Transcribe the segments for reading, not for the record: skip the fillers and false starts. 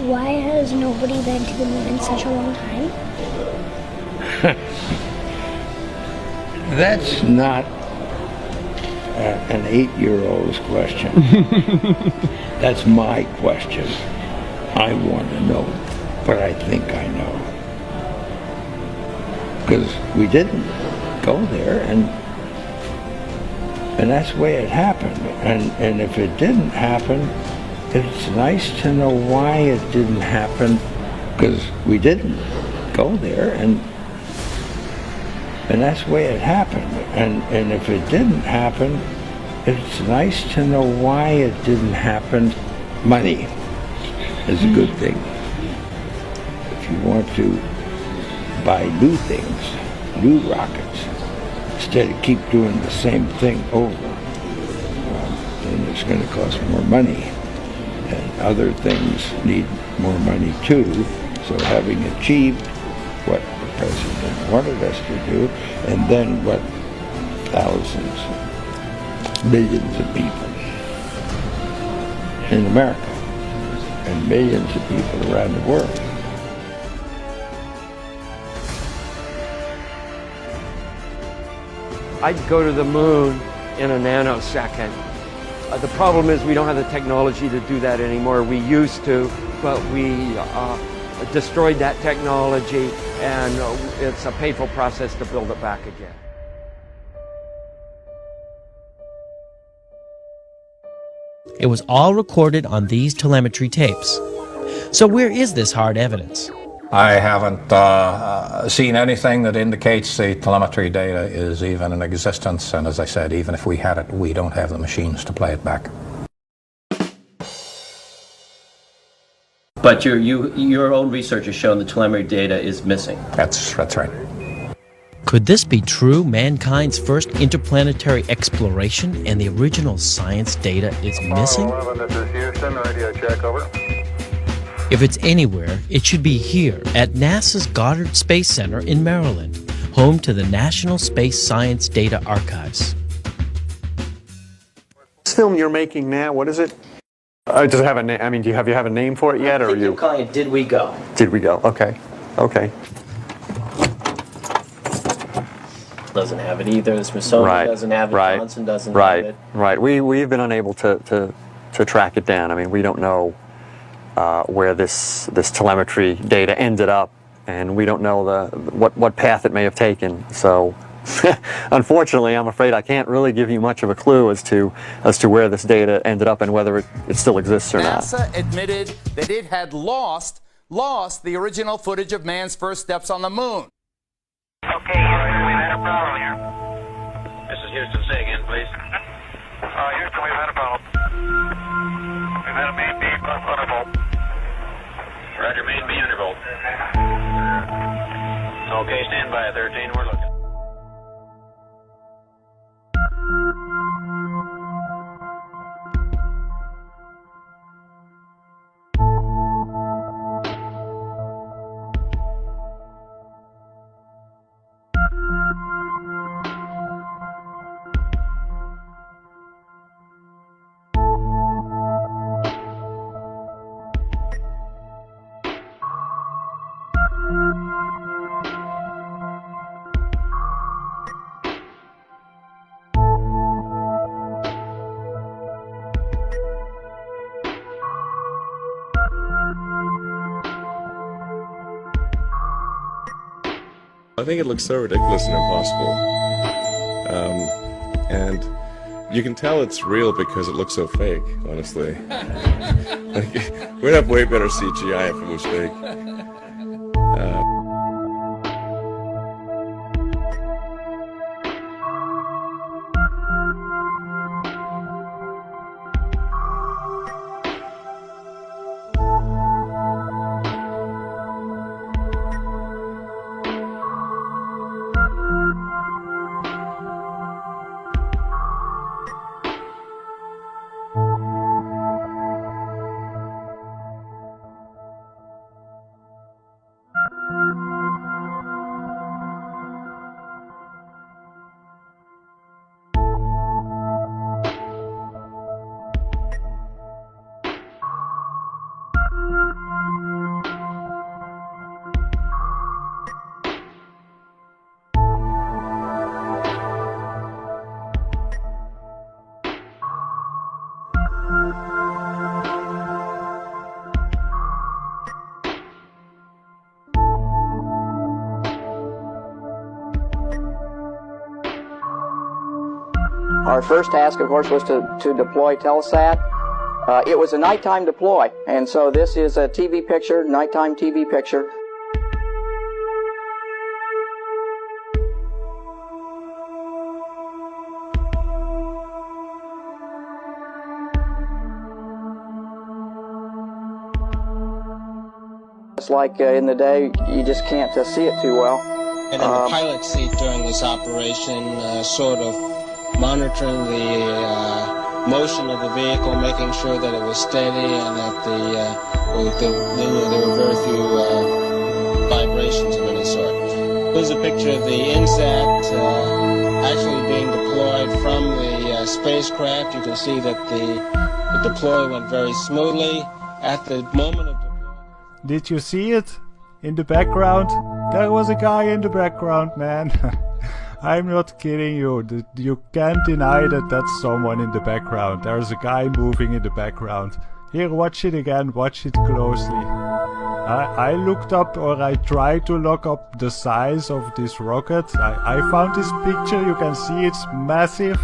Why has nobody been to the moon in such a long time? That's not an 8-year-old's question. That's my question. I want to know, but I think I know. Because we didn't go there, and that's the way it happened. And if it didn't happen, it's nice to know why it didn't happen, because we didn't go there, and that's the way it happened. And if it didn't happen, it's nice to know why it didn't happen. Money is a good thing. If you want to buy new things, new rockets, instead of keep doing the same thing over, then it's going to cost more money. And other things need more money too. So having achieved what the president wanted us to do, and then what thousands, millions of people in America and millions of people around the world. I'd go to the moon in a nanosecond. The problem is we don't have the technology to do that anymore. We used to, but we destroyed that technology, and it's a painful process to build it back again. It was all recorded on these telemetry tapes. So where is this hard evidence? I haven't seen anything that indicates the telemetry data is even in existence, and as I said, even if we had it, we don't have the machines to play it back. But your own research has shown the telemetry data is missing. That's right. Could this be true? Mankind's first interplanetary exploration and the original science data is missing? 11, this is Houston, radio check, over. If it's anywhere, it should be here at NASA's Goddard Space Center in Maryland, home to the National Space Science Data Archives. This film you're making now, what is it? Does it have a name? I mean, do you have a name for it yet, or you're calling it Did We Go? Did We Go? Okay. Doesn't have it either. The Smithsonian doesn't have it. Johnson doesn't have it. Right. We've been unable to track it down. I mean, we don't know where this telemetry data ended up, and we don't know what path it may have taken. So, unfortunately, I'm afraid I can't really give you much of a clue as to where this data ended up and whether it still exists or not. NASA admitted that it had lost the original footage of man's first steps on the moon. Okay, Houston, we've had a problem here. This is Houston. Say again, please. Houston, we've had a problem. We've had a main beam undervolt. Roger, main beam undervolt. Okay, stand by, 13. We're looking. I think it looks so ridiculous and impossible. And you can tell it's real because it looks so fake, honestly. We'd have way better CGI if it was fake. Our first task, of course, was to deploy Telesat. It was a nighttime deploy, and so this is a TV picture, nighttime TV picture. It's like in the day, you just can't see it too well. And in the pilot seat during this operation, sort of monitoring the motion of the vehicle, making sure that it was steady and that there were very few vibrations of any sort. Here's a picture of the INSAT actually being deployed from the spacecraft. You can see that the deploy went very smoothly. At the moment of Did you see it? In the background? There was a guy in the background, man. I'm not kidding you. You can't deny that that's someone in the background. There's a guy moving in the background. Here, watch it again. Watch it closely. I looked up, or I tried to look up the size of this rocket. I found this picture. You can see it's massive.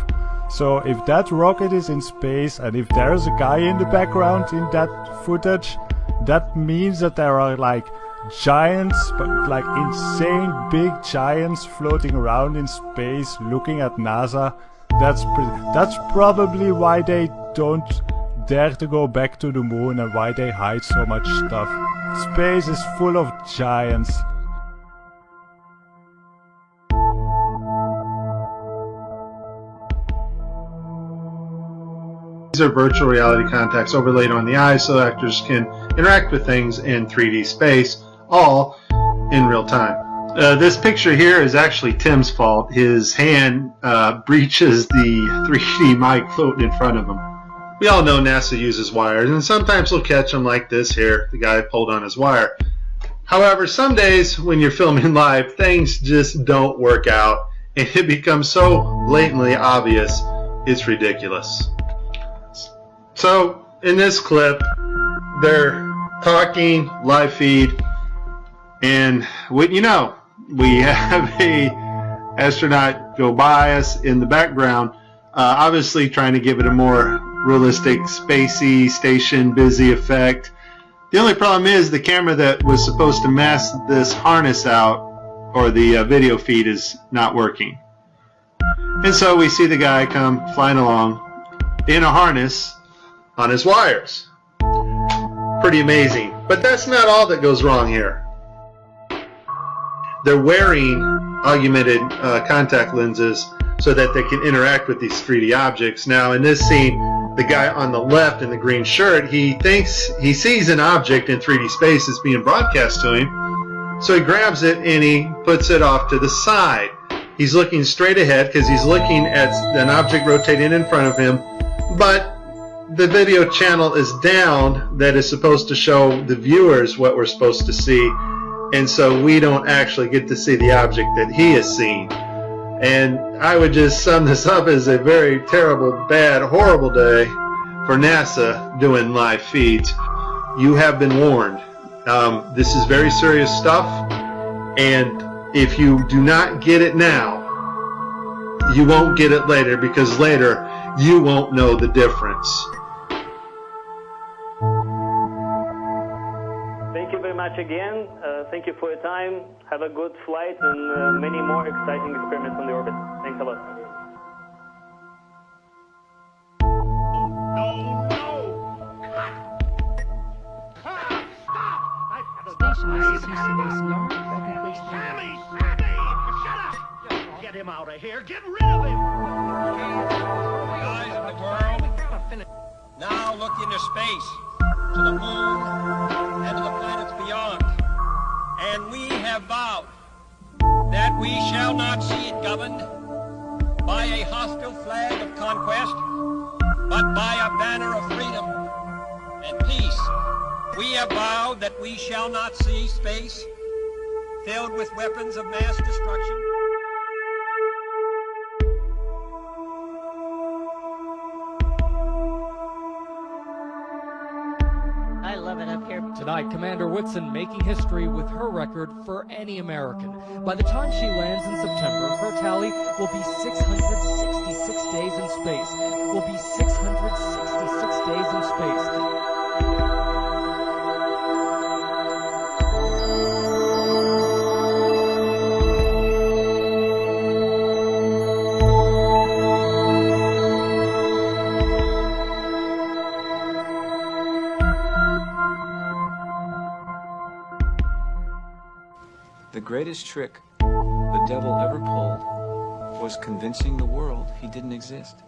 So if that rocket is in space and if there's a guy in the background in that footage, that means that there are like giants, but like insane big giants floating around in space looking at NASA. That's probably why they don't dare to go back to the moon and why they hide so much stuff. Space is full of giants. These are virtual reality contacts overlaid on the eyes so actors can interact with things in 3D space, all in real time. This picture here is actually Tim's fault. His hand breaches the 3D mic floating in front of him. We all know NASA uses wires, and sometimes we'll catch them like this here. The guy pulled on his wire. However, some days when you're filming live, things just don't work out, and it becomes so blatantly obvious, it's ridiculous. So, in this clip, they're talking, live feed, and wouldn't you know, we have a astronaut go by us in the background, obviously trying to give it a more realistic, spacey, station busy effect. The only problem is the camera that was supposed to mask this harness out, or the video feed, is not working. And so we see the guy come flying along in a harness on his wires. Pretty amazing. But that's not all that goes wrong here. They're wearing augmented contact lenses so that they can interact with these 3D objects. Now in this scene, the guy on the left in the green shirt, he thinks he sees an object in 3D space that's being broadcast to him. So he grabs it and he puts it off to the side. He's looking straight ahead because he's looking at an object rotating in front of him, but the video channel is down that is supposed to show the viewers what we're supposed to see, and so we don't actually get to see the object that he has seen. And I would just sum this up as a very terrible, bad, horrible day for NASA doing live feeds. You have been warned. This is very serious stuff, and if you do not get it now, you won't get it later, because later you won't know the difference. Thank you very much again. Thank you for your time. Have a good flight and many more exciting experiments on the orbit. Thanks a lot. Get him out of here. Get rid of him. Guys of the world, now look into space, to the moon, and to the planets beyond. And we have vowed that we shall not see it governed by a hostile flag of conquest, but by a banner of freedom and peace. We have vowed that we shall not see space filled with weapons of mass destruction. I love it up here. Tonight, Commander Whitson making history with her record for any American. By the time she lands in September, her tally will be 666 days in space. Will be 666 days in space. The greatest trick the devil ever pulled was convincing the world he didn't exist.